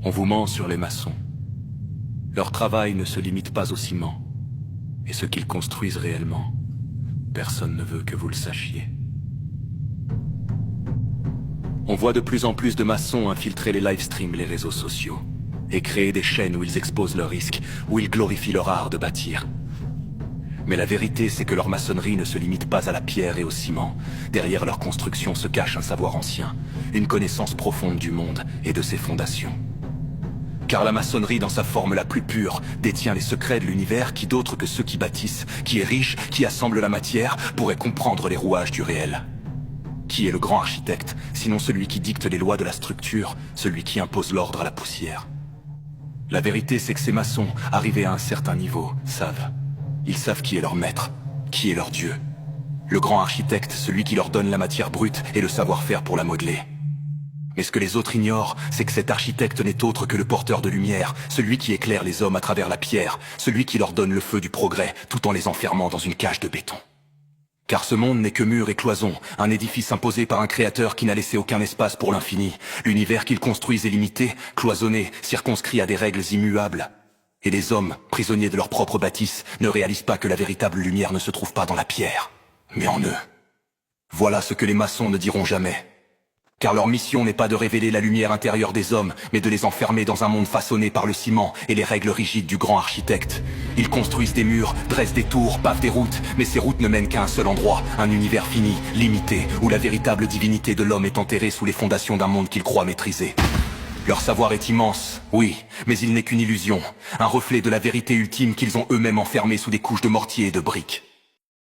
On vous ment sur les maçons. Leur travail ne se limite pas au ciment. Et ce qu'ils construisent réellement, personne ne veut que vous le sachiez. On voit de plus en plus de maçons infiltrer les livestreams, les réseaux sociaux, et créer des chaînes où ils exposent leurs risques, où ils glorifient leur art de bâtir. Mais la vérité, c'est que leur maçonnerie ne se limite pas à la pierre et au ciment. Derrière leur construction se cache un savoir ancien, une connaissance profonde du monde et de ses fondations. Car la maçonnerie, dans sa forme la plus pure, détient les secrets de l'univers qui d'autres que ceux qui bâtissent, qui est riche, qui assemble la matière, pourraient comprendre les rouages du réel. Qui est le grand architecte, sinon celui qui dicte les lois de la structure, celui qui impose l'ordre à la poussière? La vérité, c'est que ces maçons, arrivés à un certain niveau, savent. Ils savent qui est leur maître, qui est leur dieu. Le grand architecte, celui qui leur donne la matière brute et le savoir-faire pour la modeler. Mais ce que les autres ignorent, c'est que cet architecte n'est autre que le porteur de lumière, celui qui éclaire les hommes à travers la pierre, celui qui leur donne le feu du progrès, tout en les enfermant dans une cage de béton. Car ce monde n'est que mur et cloison, un édifice imposé par un créateur qui n'a laissé aucun espace pour l'infini. L'univers qu'il construit est limité, cloisonné, circonscrit à des règles immuables. Et les hommes, prisonniers de leur propre bâtisse, ne réalisent pas que la véritable lumière ne se trouve pas dans la pierre, mais en eux. Voilà ce que les maçons ne diront jamais. Car leur mission n'est pas de révéler la lumière intérieure des hommes, mais de les enfermer dans un monde façonné par le ciment et les règles rigides du grand architecte. Ils construisent des murs, dressent des tours, pavent des routes, mais ces routes ne mènent qu'à un seul endroit, un univers fini, limité, où la véritable divinité de l'homme est enterrée sous les fondations d'un monde qu'ils croient maîtriser. Leur savoir est immense, oui, mais il n'est qu'une illusion, un reflet de la vérité ultime qu'ils ont eux-mêmes enfermée sous des couches de mortier et de briques.